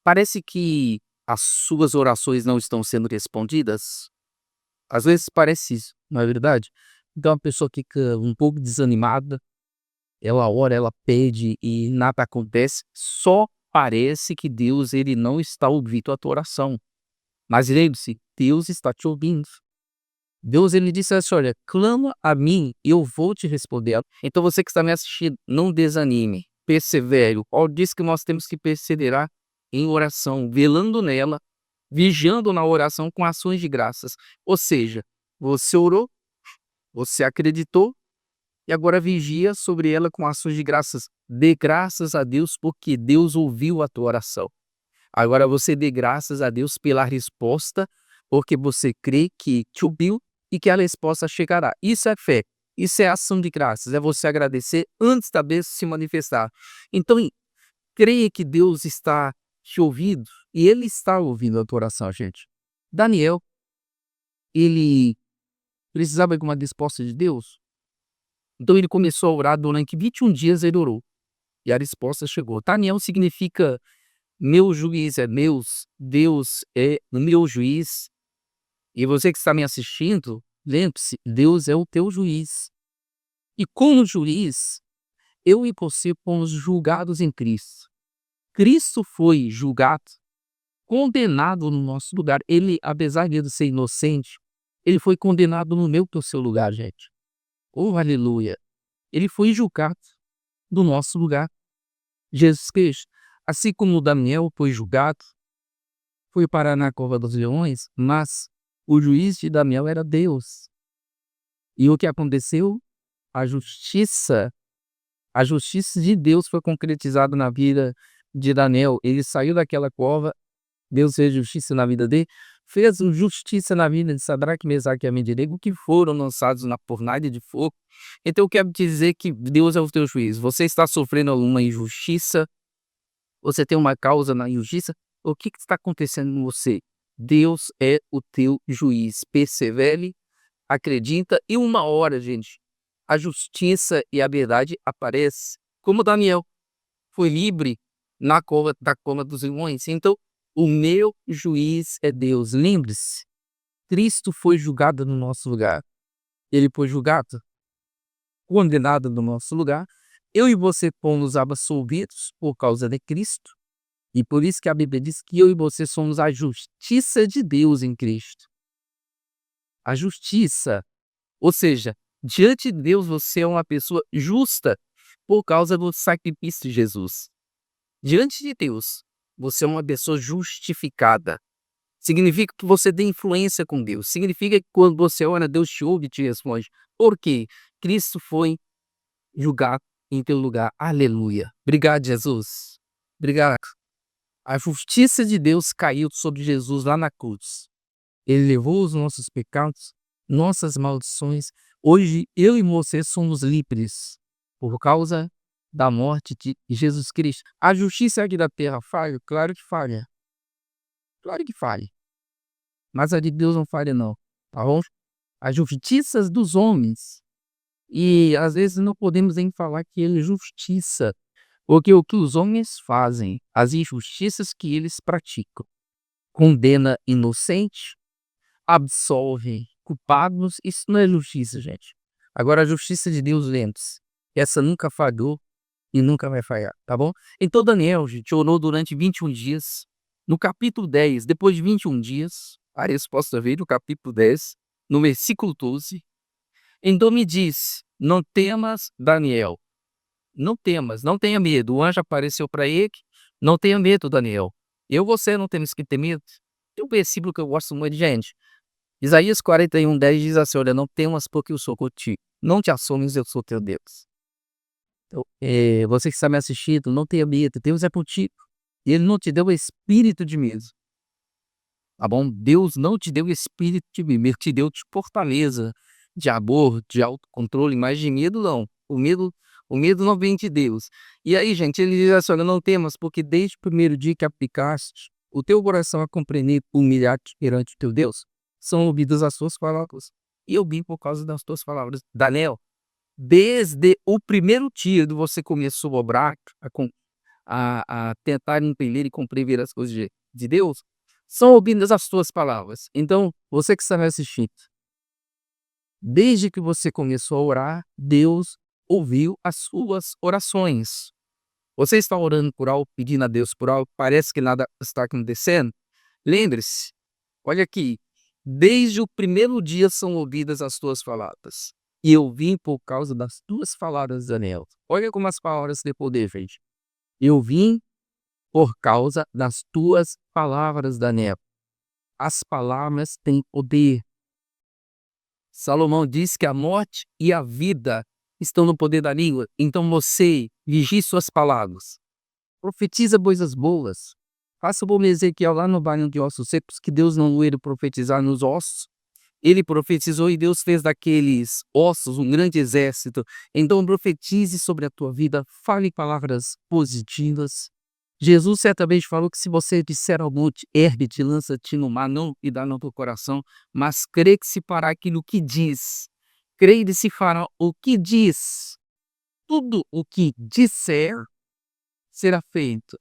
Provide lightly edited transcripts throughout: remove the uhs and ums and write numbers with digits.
Parece que as suas orações não estão sendo respondidas? Às vezes parece isso, não é verdade? Então a pessoa fica um pouco desanimada, ela ora, ela pede e nada acontece, só parece que Deus ele não está ouvindo a tua oração. Mas lembre-se, Deus está te ouvindo. Deus ele disse assim: "Olha, clama a mim e eu vou te responder". Então você que está me assistindo, não desanime, persevere. O Paulo diz que nós temos que perseverar em oração, velando nela, vigiando na oração com ações de graças. Ou seja, você orou, você acreditou e agora vigia sobre ela com ações de graças. Dê graças a Deus porque Deus ouviu a tua oração. Agora você dê graças a Deus pela resposta, porque você crê que te ouviu e que a resposta chegará. Isso é fé, isso é ação de graças, é você agradecer antes da bênção se manifestar. Então, creia que Deus está te ouvindo e Ele está ouvindo a tua oração, gente. Daniel, ele precisava de uma resposta de Deus, então ele começou a orar durante 21 dias, ele orou e a resposta chegou. Daniel significa meu juiz é Deus é o meu juiz. E você que está me assistindo, lembre-se, Deus é o teu juiz. E como juiz, eu e você fomos julgados em Cristo. Cristo foi julgado, condenado no nosso lugar. Ele, apesar de ser inocente, ele foi condenado no meu e no seu lugar, gente. Oh, aleluia. Ele foi julgado no nosso lugar. Jesus Cristo, assim como Daniel foi julgado, foi parar na cova dos leões, mas o juiz de Daniel era Deus. E o que aconteceu? A justiça, a justiça de Deus foi concretizada na vida de Daniel. Ele saiu daquela cova, Deus fez justiça na vida dele, fez justiça na vida de Sadraque, Mesaque e Abednego, que foram lançados na fornalha de fogo. Então eu quero dizer que Deus é o teu juiz. Você está sofrendo alguma injustiça? Você tem uma causa na injustiça? O que está acontecendo com você? Deus é o teu juiz. Persevere, acredita e uma hora, gente, a justiça e a verdade aparece. Como Daniel foi livre da cova dos leões. Então, o meu juiz é Deus. Lembre-se, Cristo foi julgado no nosso lugar. Ele foi julgado, condenado no nosso lugar. Eu e você fomos absolvidos por causa de Cristo. E por isso que a Bíblia diz que eu e você somos a justiça de Deus em Cristo. A justiça. Ou seja, diante de Deus você é uma pessoa justa por causa do sacrifício de Jesus. Diante de Deus, você é uma pessoa justificada. Significa que você tem influência com Deus. Significa que quando você ora, Deus te ouve e te responde. Por quê? Cristo foi julgado em teu lugar. Aleluia. Obrigado, Jesus. Obrigado. A justiça de Deus caiu sobre Jesus lá na cruz. Ele levou os nossos pecados, nossas maldições. Hoje eu e você somos livres por causa da morte de Jesus Cristo. A justiça aqui da terra falha? Claro que falha. Claro que falha. Mas a de Deus não falha não, tá bom? As justiças dos homens. E às vezes não podemos nem falar que ele é justiça. Porque o que os homens fazem, as injustiças que eles praticam, condena inocente, absolve culpados, isso não é justiça, gente. Agora a justiça de Deus, lembre-se, essa nunca falhou e nunca vai falhar, tá bom? Então Daniel, gente, orou durante 21 dias. No capítulo 10, depois de 21 dias, a resposta veio no capítulo 10, no versículo 12. Então me disse, não temas, Daniel, não temas, não tenha medo. O anjo apareceu para ele, não tenha medo, Daniel. Eu e você não temos que ter medo. Tem um versículo que eu gosto muito, gente. Isaías 41:10 diz assim: olha, não temas porque eu sou contigo. Não te assomes, eu sou teu Deus. Então, você que está me assistindo, não tenha medo, Deus é contigo. Ele não te deu espírito de medo, tá bom? Deus não te deu espírito de medo, ele te deu de fortaleza, de amor, de autocontrole, mas de medo não. O medo não vem de Deus. E aí, gente, ele diz assim: olha, não temas, porque desde o primeiro dia que aplicaste o teu coração a compreender, humilhar-te perante o teu Deus, são ouvidas as suas palavras. E eu vim por causa das tuas palavras. Daniel, desde o primeiro dia que você começou a obrar, a tentar entender e compreender as coisas de Deus, são ouvidas as tuas palavras. Então, você que está me assistindo, desde que você começou a orar, Deus ouviu as suas orações. Você está orando por algo, pedindo a Deus por algo, parece que nada está acontecendo? Lembre-se, olha aqui, desde o primeiro dia são ouvidas as tuas palavras. E eu vim por causa das tuas palavras, Daniel. Olha como as palavras têm poder, gente. Eu vim por causa das tuas palavras, Daniel. As palavras têm poder. Salomão diz que a morte e a vida estão no poder da língua. Então você vigie suas palavras. Profetiza coisas boas. Faça como Ezequiel lá no vale de ossos secos, que Deus não o ele profetizar nos ossos. Ele profetizou e Deus fez daqueles ossos um grande exército. Então profetize sobre a tua vida. Fale palavras positivas. Jesus certamente falou que se você disser ao monte, ergue-te, lança-te no mar, não e dá no teu coração, mas crê que se fará aquilo que diz. Crê e se fará o que diz. Tudo o que disser será feito.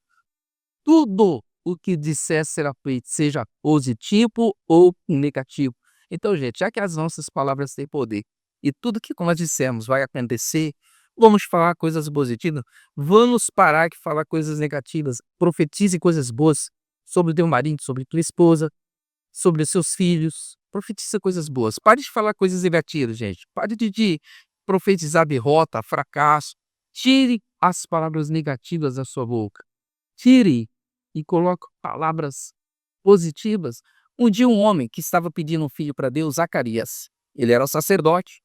Tudo o que disser será feito, seja positivo ou negativo. Então, gente, já que as nossas palavras têm poder e tudo que nós dissemos vai acontecer, vamos falar coisas positivas, vamos parar de falar coisas negativas. Profetize coisas boas sobre o teu marido, sobre tua esposa, sobre os seus filhos. Profetiza coisas boas. Pare de falar coisas negativas, gente. Pare de profetizar derrota, fracasso. Tire as palavras negativas da sua boca. Tire e coloque palavras positivas. Um dia um homem que estava pedindo um filho para Deus, Zacarias, ele era sacerdote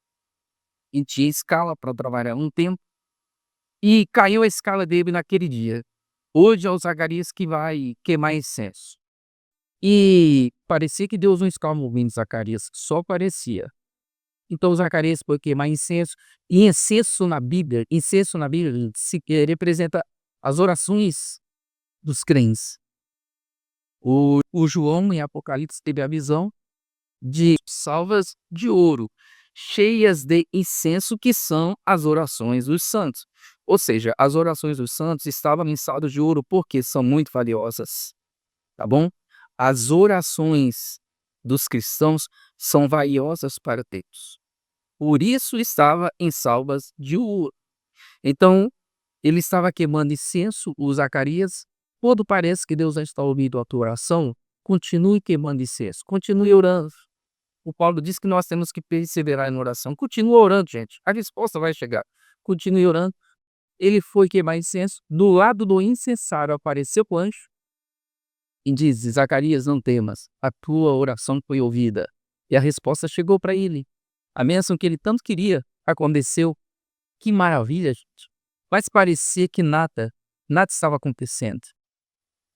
e tinha escala para trabalhar um tempo, e caiu a escala dele naquele dia. Hoje é o Zacarias que vai queimar incenso. E parecia que Deus não estava ouvindo Zacarias, só parecia. Então Zacarias foi queimar incenso, e incenso na Bíblia representa as orações dos crentes. O João, em Apocalipse, teve a visão de salvas de ouro, cheias de incenso, que são as orações dos santos. Ou seja, as orações dos santos estavam em salvas de ouro porque são muito valiosas, tá bom? As orações dos cristãos são valiosas para Deus. Por isso estava em salvas de ouro. Então, ele estava queimando incenso, o Zacarias. Quando parece que Deus já está ouvindo a tua oração, continue queimando incenso, continue orando. O Paulo diz que nós temos que perseverar na oração. Continue orando, gente. A resposta vai chegar. Continue orando. Ele foi queimar incenso. Do lado do incensário apareceu o anjo e diz: Zacarias, não temas, a tua oração foi ouvida. E a resposta chegou para ele. A bênção que ele tanto queria aconteceu. Que maravilha, gente. Mas parecia que nada estava acontecendo.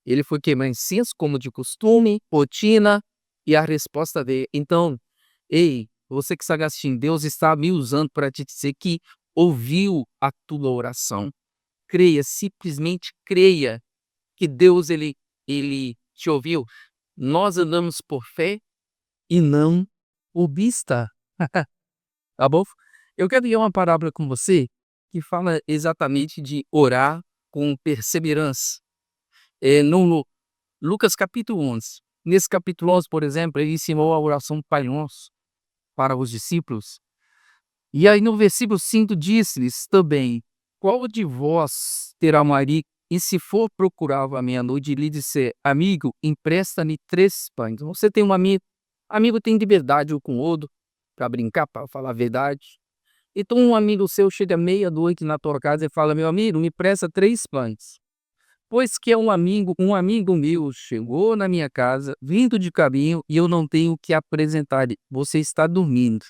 Ele foi queimar incenso como de costume, rotina, e a resposta veio. Então, ei, você que está assistindo, Deus está me usando para te dizer que ouviu a tua oração. Creia, simplesmente creia que Deus ele te ouviu. Nós andamos por fé e não por vista. Tá bom? Eu quero ler uma parábola com você que fala exatamente de orar com perseverança. No Lucas capítulo 11. Nesse capítulo 11, por exemplo, ele ensinou a oração do Pai Nosso para os discípulos. E aí no versículo 5 disse-lhes também: qual de vós terá marido, e se for procurar à meia-noite e lhe disser: amigo, empresta-me 3 pães. Você tem um amigo tem liberdade um com o outro, para brincar, para falar a verdade. Então um amigo seu chega meia-noite na tua casa e fala: meu amigo, me presta 3 pães. Pois que é um amigo meu chegou na minha casa, vindo de caminho, e eu não tenho o que apresentar. Você está dormindo.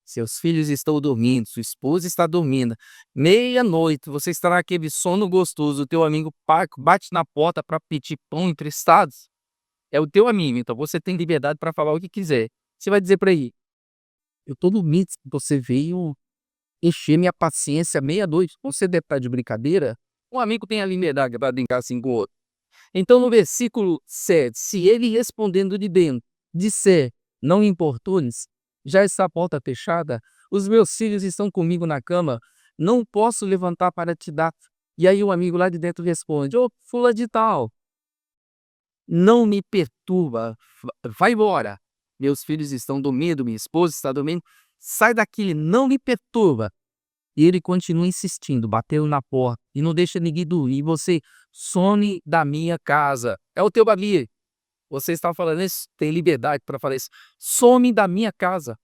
Seus filhos estão dormindo, sua esposa está dormindo. Meia-noite, você está naquele sono gostoso, o teu amigo bate na porta para pedir pão emprestado. É o teu amigo, então você tem liberdade para falar o que quiser. Você vai dizer para ele: eu estou dormindo, você veio encher minha paciência meia-noite. Você deve estar de brincadeira? Um amigo tem a liberdade para brincar assim com o outro. Então, no versículo 7, se ele respondendo de dentro disser: não importunes, já está a porta fechada, os meus filhos estão comigo na cama, não posso levantar para te dar. E aí o amigo lá de dentro responde: ô, fula de tal, não me perturba, vai embora. Meus filhos estão dormindo, minha esposa está dormindo, sai daqui, não me perturba. E ele continua insistindo, batendo na porta e não deixa ninguém dormir. E você, some da minha casa. É o teu amigo. Você está falando isso, tem liberdade para falar isso. Some da minha casa.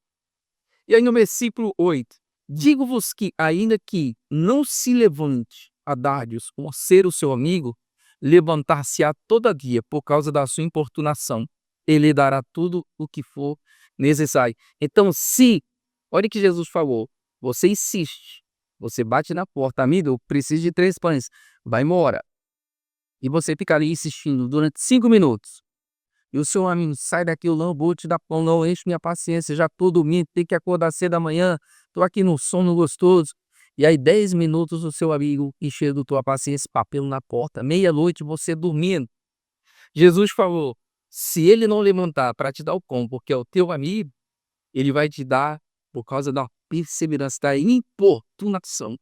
E aí no versículo 8, digo-vos que, ainda que não se levante a dar-lhes como ser o seu amigo, levantar-se-á todavia por causa da sua importunação. Ele dará tudo o que for necessário. Então, se, olha o que Jesus falou, você insiste, você bate na porta, amigo, eu preciso de 3 pães, vai embora. E você fica ali insistindo durante 5 minutos. E o seu amigo, sai daqui, eu não vou te dar pão, não enche minha paciência, já tô dormindo, tem que acordar cedo da manhã, tô aqui no sono gostoso. E aí 10 minutos o seu amigo enchendo tua paciência, papel na porta, meia-noite você dormindo. Jesus falou, se ele não levantar para te dar o pão, porque é o teu amigo, ele vai te dar por causa da perseverança, da importunação.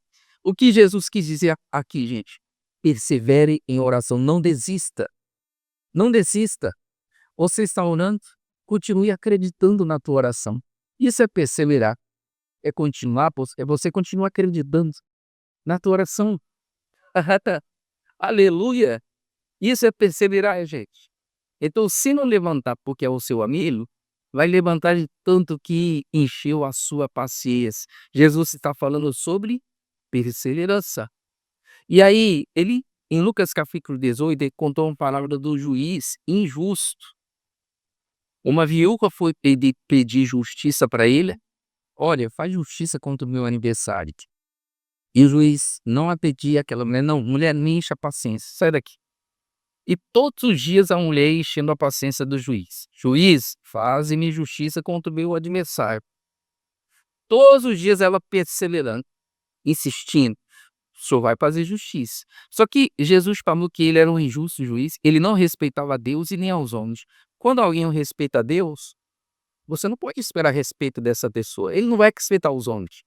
O que Jesus quis dizer aqui, gente? Persevere em oração, não desista, não desista. Você está orando, continue acreditando na tua oração. Isso é perseverar, é continuar, é você continuar acreditando na tua oração. Aleluia! Isso é perseverar, gente. Então, se não levantar porque é o seu amigo, vai levantar de tanto que encheu a sua paciência. Jesus está falando sobre perseverança. E aí, ele, em Lucas capítulo 18, ele contou uma palavra do juiz injusto. Uma viúva foi pedir justiça para ele. Olha, faz justiça contra o meu aniversário. E o juiz não a pedia, aquela mulher, não, mulher, me enche a paciência, sai daqui. E todos os dias a mulher enchendo a paciência do juiz. Juiz, faze-me justiça contra o meu adversário. Todos os dias ela perseverando, insistindo. O senhor vai fazer justiça. Só que Jesus falou que ele era um injusto juiz, ele não respeitava a Deus e nem aos homens. Quando alguém não respeita a Deus, você não pode esperar respeito dessa pessoa. Ele não vai respeitar os homens.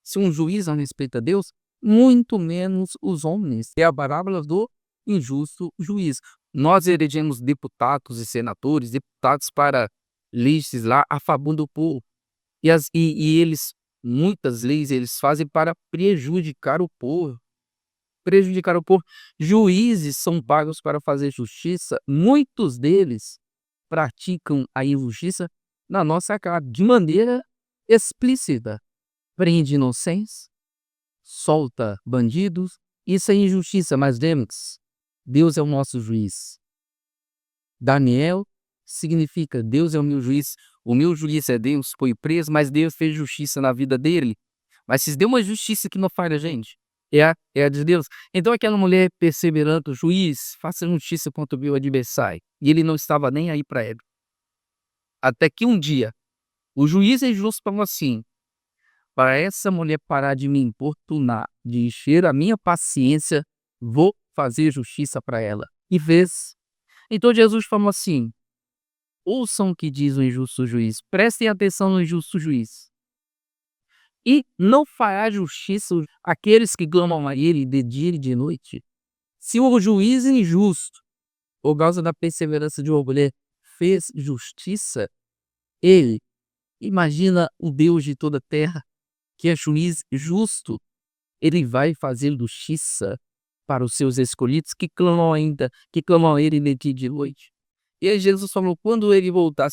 Se um juiz não respeita Deus, muito menos os homens. É a parábola do injusto juiz. Nós elegemos deputados e senadores, deputados para legislar a favor do povo. E eles, muitas leis, eles fazem para prejudicar o povo. Prejudicar o povo. Juízes são pagos para fazer justiça. Muitos deles praticam a injustiça na nossa cara, de maneira explícita. Prende inocentes, solta bandidos. Isso é injustiça, mas lembre-se, Deus é o nosso juiz. Daniel significa Deus é o meu juiz. O meu juiz é Deus, foi preso, mas Deus fez justiça na vida dele. Mas se deu uma justiça que não falha, gente, é a de Deus. Então aquela mulher perseverando, juiz, faça justiça contra o meu adversário. E ele não estava nem aí para ela. Até que um dia, o juiz injusto falou assim, para essa mulher parar de me importunar, de encher a minha paciência, vou fazer justiça para ela. E fez. Então Jesus falou assim, ouçam o que diz o injusto juiz, prestem atenção no injusto juiz. E não fará justiça àqueles que clamam a ele de dia e de noite. Se o juiz injusto, por causa da perseverança de uma mulher, fez justiça, ele, imagina o Deus de toda a terra, que é juiz justo, ele vai fazer justiça para os seus escolhidos que clamam a ele de dia e de noite. E aí Jesus falou, quando ele voltar,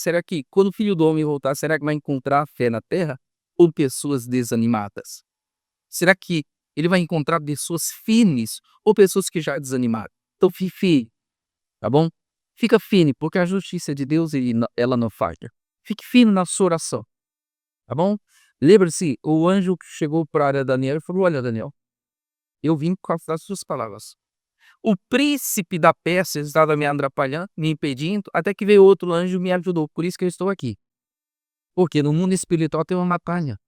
quando o Filho do Homem voltar, será que vai encontrar fé na terra ou pessoas desanimadas? Será que ele vai encontrar pessoas firmes ou pessoas que já desanimaram? Então fique firme, tá bom? Fica firme, porque a justiça de Deus, ela não falha. Fique firme na sua oração, tá bom? Lembre-se, o anjo que chegou para Daniel e falou, olha Daniel, eu vim por causa das suas palavras. O príncipe da Pérsia estava me atrapalhando, me impedindo, até que veio outro anjo e me ajudou. Por isso que eu estou aqui. Porque no mundo espiritual tem uma batalha.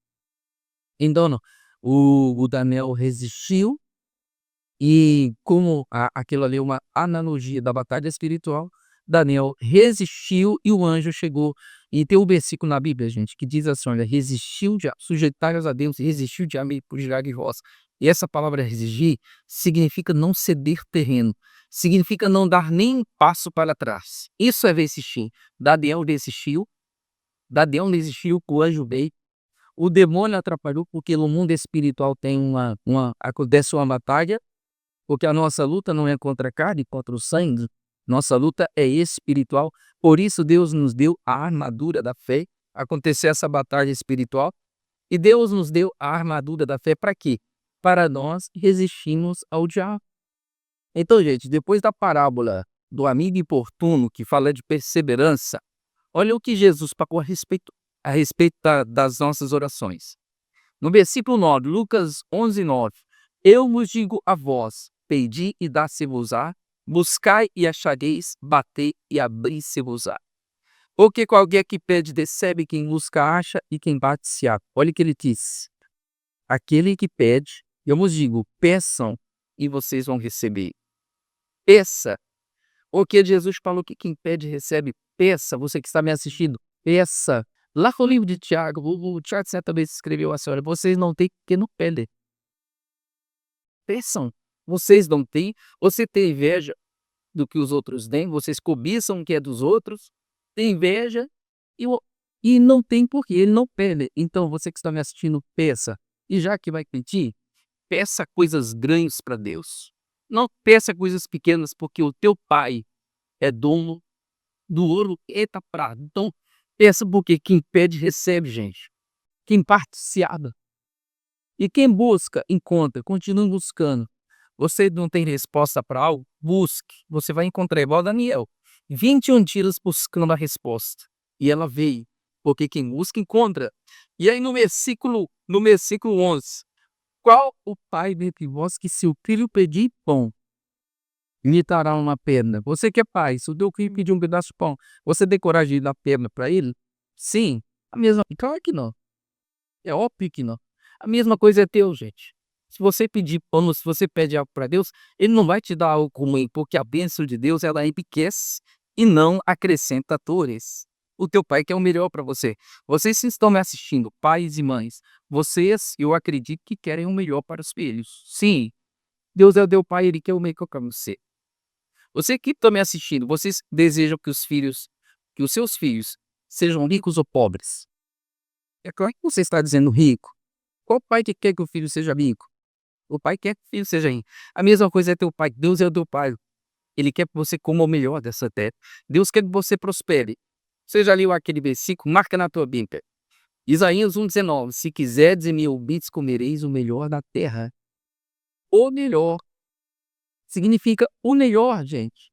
Então, o Daniel resistiu e como aquilo ali é uma analogia da batalha espiritual, Daniel resistiu e o anjo chegou. E tem um versículo na Bíblia, gente, que diz assim, olha, resistiu de sujeitar-os a Deus, resistiu de amar por girar de vós. E essa palavra exigir significa não ceder terreno, significa não dar nem um passo para trás. Isso é resistir. Daniel desistiu, Daniel desistiu, o anjo veio, o demônio atrapalhou, porque no mundo espiritual tem acontece uma batalha, porque a nossa luta não é contra a carne, contra o sangue, nossa luta é espiritual. Por isso Deus nos deu a armadura da fé. Aconteceu essa batalha espiritual e Deus nos deu a armadura da fé para quê? Para nós resistirmos ao diabo. Então, gente, depois da parábola do amigo importuno, que fala de perseverança, olha o que Jesus falou a respeito das nossas orações. No versículo 9, Lucas 11:9, eu vos digo a vós, pedi e dá-se-vos-á, buscai e achareis, batei e abri-se-vos-á. Porque qualquer que pede recebe, quem busca acha e quem bate se abre. Olha o que ele diz. Aquele que pede, eu vos digo, peçam e vocês vão receber. Peça. Porque Jesus falou que quem pede recebe. Peça. Você que está me assistindo, peça. Lá no livro de Tiago, o Tiago certa vez escreveu assim, olha, vocês não têm porque não pedem. Peçam. Vocês não têm. Você tem inveja do que os outros têm. Vocês cobiçam o que é dos outros. Tem inveja e não tem porquê. Ele não pede. Então, você que está me assistindo, peça. E já que vai pedir, peça coisas grandes para Deus. Não peça coisas pequenas, porque o teu pai é dono do ouro e da prata. Então, peça porque quem pede, recebe, gente. Quem parte, se abre. E quem busca, encontra. Continue buscando. Você não tem resposta para algo? Busque. Você vai encontrar, igual Daniel. 21 dias buscando a resposta. E ela veio. Porque quem busca, encontra. E aí no versículo 11. Qual o pai dentre vós que se o filho pedir pão, lhe dará uma pedra? Você que é pai, se o teu filho pedir um pedaço de pão, você tem coragem de dar pedra para ele? Sim. A mesma, claro que não. É óbvio que não. A mesma coisa é teu, gente. Se você pedir pão, se você pede algo para Deus, Ele não vai te dar algo ruim, porque a bênção de Deus, ela enriquece e não acrescenta dores. O teu pai quer o melhor para você. Vocês que estão me assistindo, pais e mães, vocês, eu acredito que querem o melhor para os filhos. Sim, Deus é o teu pai, Ele quer o melhor para você. Você que está me assistindo, vocês desejam que os seus filhos sejam ricos ou pobres? É claro que você está dizendo rico. Qual pai que quer que o filho seja rico? O pai quer que o filho seja rico. A mesma coisa é teu pai. Deus é o teu pai. Ele quer que você coma o melhor dessa terra. Deus quer que você prospere. Você já leu aquele versículo? Marca na tua Bíblia. Isaías 1:19. Se quiserdes e me ouvides, comereis o melhor da terra. O melhor. Significa o melhor, gente.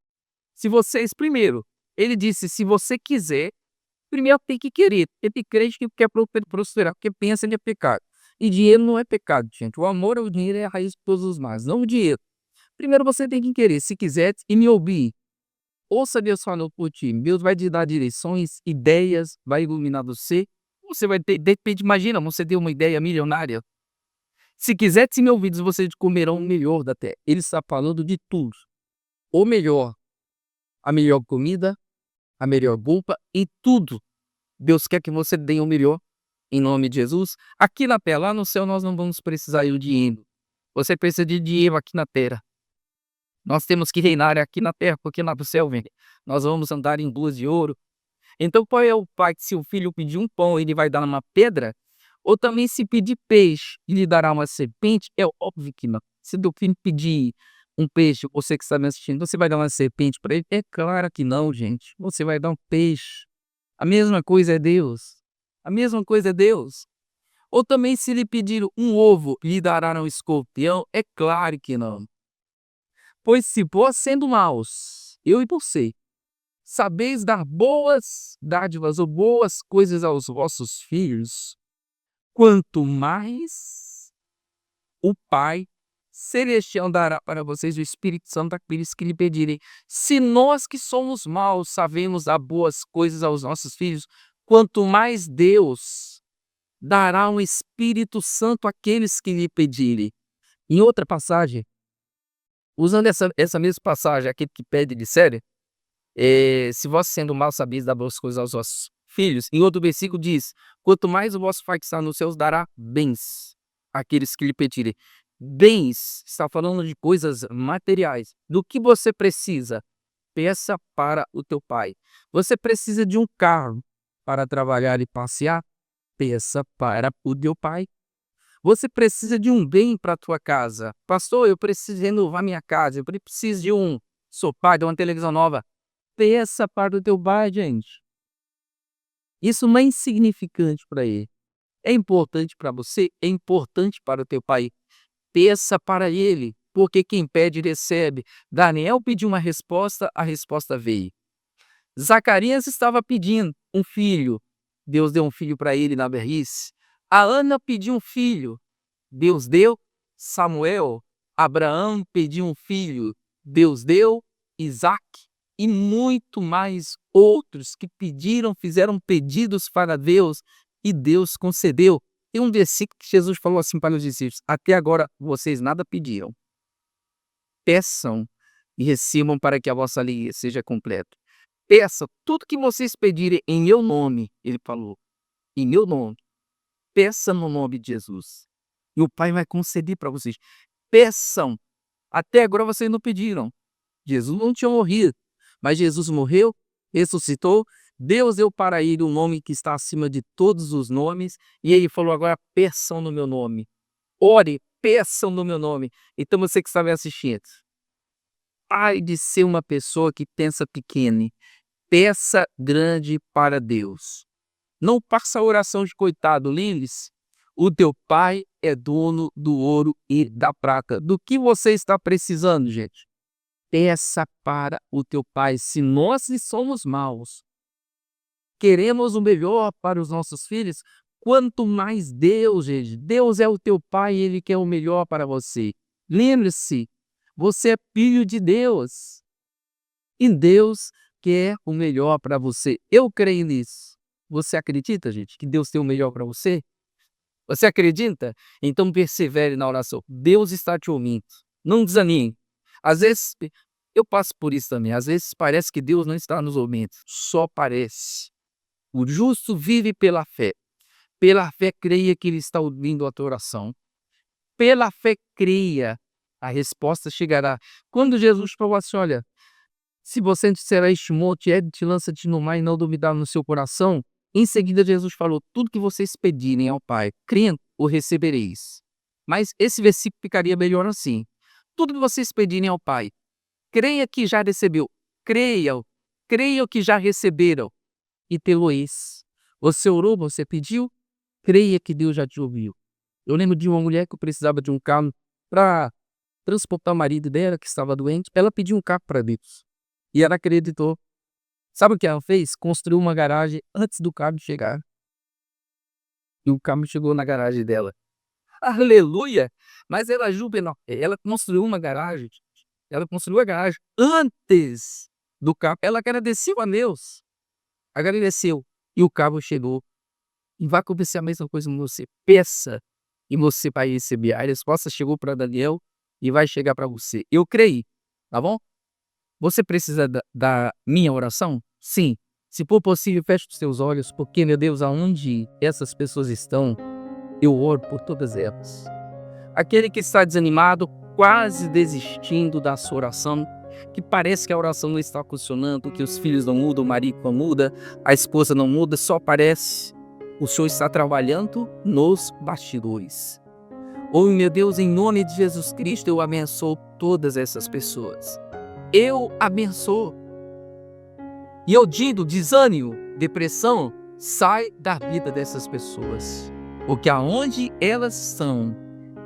Se vocês, primeiro, ele disse, se você quiser, primeiro tem que querer. Porque tem crente que quer prosperar, porque pensa que é pecado. E dinheiro não é pecado, gente. O amor ao dinheiro é a raiz de todos os males, não o dinheiro. Primeiro você tem que querer, se quiser, e me ouvir. Ouça Deus falando por ti. Deus vai te dar direções, ideias, vai iluminar você. Você vai ter, depende, imagina, você ter uma ideia milionária. Se quiser, se me ouvir, vocês comerão o melhor da terra. Ele está falando de tudo. O melhor, a melhor comida, a melhor roupa e tudo. Deus quer que você dê o melhor. Em nome de Jesus, aqui na terra, lá no céu nós não vamos precisar de dinheiro. Você precisa de dinheiro aqui na terra. Nós temos que reinar aqui na terra, porque lá do céu, vem. Nós vamos andar em ruas de ouro. Então qual é o pai que se o filho pedir um pão, ele vai dar uma pedra? Ou também se pedir peixe, ele dará uma serpente? É óbvio que não. Se o filho pedir um peixe, você que está me assistindo, você vai dar uma serpente para ele? É claro que não, gente. Você vai dar um peixe. A mesma coisa é Deus. A mesma coisa é Deus. Ou também se lhe pedir um ovo, lhe dará um escorpião? É claro que não. Pois se vós sendo maus, eu e você, sabeis dar boas dádivas ou boas coisas aos vossos filhos, quanto mais o Pai Celestial dará para vocês o Espírito Santo àqueles que lhe pedirem. Se nós que somos maus sabemos dar boas coisas aos nossos filhos, quanto mais Deus dará um Espírito Santo àqueles que lhe pedirem. Em outra passagem, usando essa mesma passagem, aquele que pede de sério, se vós sendo mal sabeis dar boas coisas aos vossos filhos, em outro versículo diz, quanto mais o vosso Pai que está nos céus dará bens àqueles que lhe pedirem. Bens, está falando de coisas materiais. Do que você precisa? Peça para o teu pai. Você precisa de um carro para trabalhar e passear? Peça para o teu pai. Você precisa de um bem para a tua casa. Pastor, eu preciso renovar minha casa, eu preciso de um sofá, de uma televisão nova. Peça para o teu pai, gente. Isso não é insignificante para ele. É importante para você, é importante para o teu pai. Peça para ele, porque quem pede recebe. Daniel pediu uma resposta, a resposta veio. Zacarias estava pedindo um filho. Deus deu um filho para ele na velhice. A Ana pediu um filho. Deus deu Samuel. Abraão pediu um filho. Deus deu Isaac. E muito mais outros que pediram, fizeram pedidos para Deus e Deus concedeu. Tem um versículo que Jesus falou assim para os discípulos: até agora vocês nada pediram. Peçam e recebam para que a vossa alegria seja completa. Peça tudo que vocês pedirem em meu nome, ele falou, em meu nome. Peça no nome de Jesus. E o Pai vai conceder para vocês. Peçam. Até agora vocês não pediram. Jesus não tinha morrido, mas Jesus morreu, ressuscitou. Deus deu para ele um nome que está acima de todos os nomes. E ele falou agora, peçam no meu nome. Ore, peçam no meu nome. Então você que está me assistindo, pare de ser uma pessoa que pensa pequeno. Peça grande para Deus. Não faça a oração de coitado, lembre-se. O teu pai é dono do ouro e da prata. Do que você está precisando, gente? Peça para o teu pai. Se nós somos maus, queremos o melhor para os nossos filhos, quanto mais Deus, gente. Deus é o teu pai e ele quer o melhor para você. Lembre-se, você é filho de Deus. E Deus quer o melhor para você. Eu creio nisso. Você acredita, gente, que Deus tem o melhor para você? Você acredita? Então persevere na oração. Deus está te ouvindo. Não desanime. Às vezes, eu passo por isso também. Às vezes parece que Deus não está nos ouvindo. Só parece. O justo vive pela fé. Pela fé, creia que Ele está ouvindo a tua oração. Pela fé, creia. A resposta chegará. Quando Jesus falou assim, olha, se você disser a este monte, te lança-te no mar e não duvidar no seu coração, em seguida Jesus falou, tudo que vocês pedirem ao Pai, crendo, o recebereis. Mas esse versículo ficaria melhor assim. Tudo que vocês pedirem ao Pai, creia que já recebeu. Creiam que já receberam. E tê-lo-eis. Você orou, você pediu, creia que Deus já te ouviu. Eu lembro de uma mulher que precisava de um carro para transportar o marido dela, que estava doente. Ela pediu um carro para Deus. E ela acreditou. Sabe o que ela fez? Construiu uma garagem antes do carro chegar. E o carro chegou na garagem dela. Aleluia! Mas ela jubilou. Ela construiu uma garagem. Ela construiu a garagem antes do carro. Ela agradeceu a Deus. Agradeceu. E o carro chegou. E vai acontecer a mesma coisa com você. Peça e você vai receber. A resposta chegou para Daniel e vai chegar para você. Eu creio. Tá bom? Você precisa da minha oração? Sim. Se for possível, feche os seus olhos, porque, meu Deus, aonde essas pessoas estão, eu oro por todas elas. Aquele que está desanimado, quase desistindo da sua oração, que parece que a oração não está funcionando, que os filhos não mudam, o marido não muda, a esposa não muda, só parece. O Senhor está trabalhando nos bastidores. Oh, meu Deus, em nome de Jesus Cristo, eu abençoo todas essas pessoas. Eu abençoo. E eu digo, desânimo, depressão, sai da vida dessas pessoas. Porque aonde elas estão,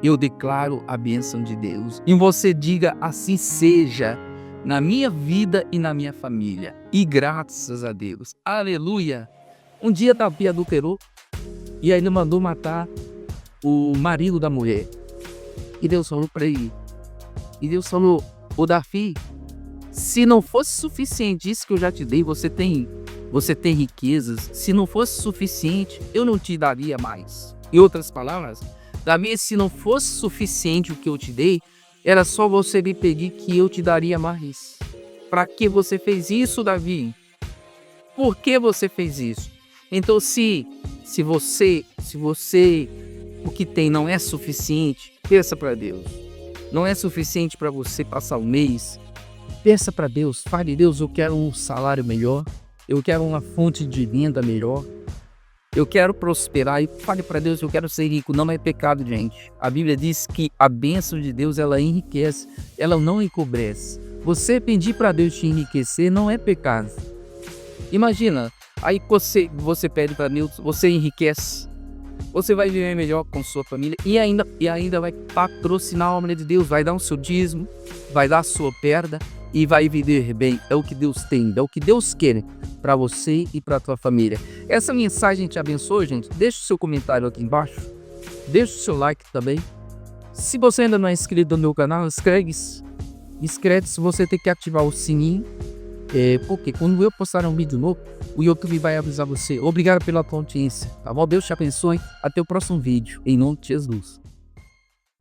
eu declaro a bênção de Deus. E você diga, assim seja, na minha vida e na minha família. E graças a Deus. Aleluia. Um dia Davi adulterou e aí ele mandou matar o marido da mulher. E Deus falou para ele. E Deus falou, ô Davi, se não fosse suficiente isso que eu já te dei, você tem riquezas. Se não fosse suficiente, eu não te daria mais. Em outras palavras, Davi, se não fosse suficiente o que eu te dei, era só você me pedir que eu te daria mais. Para que você fez isso, Davi? Por que você fez isso? Então, se você o que tem não é suficiente, Peça para Deus. Não é suficiente para você passar um mês. Peça para Deus. Fale, Deus, eu quero um salário melhor. Eu quero uma fonte de renda melhor. Eu quero prosperar. E fale para Deus, eu quero ser rico. Não é pecado, gente. A Bíblia diz que a bênção de Deus, ela enriquece. Ela não encobrece. Você pedir para Deus te enriquecer não é pecado. Imagina, aí você pede para Deus, você enriquece. Você vai viver melhor com sua família e ainda vai patrocinar a obra de Deus, vai dar o seu dízimo, vai dar a sua perda e vai viver bem. É o que Deus tem, é o que Deus quer para você e para a tua família. Essa mensagem te abençoe, gente? Deixa o seu comentário aqui embaixo, deixa o seu like também. Se você ainda não é inscrito no meu canal, inscreve-se, você tem que ativar o sininho. Porque quando eu postar um vídeo novo, o YouTube vai avisar você. Obrigado pela tua audiência, tá bom? Deus te abençoe. Até o próximo vídeo. Em nome de Jesus.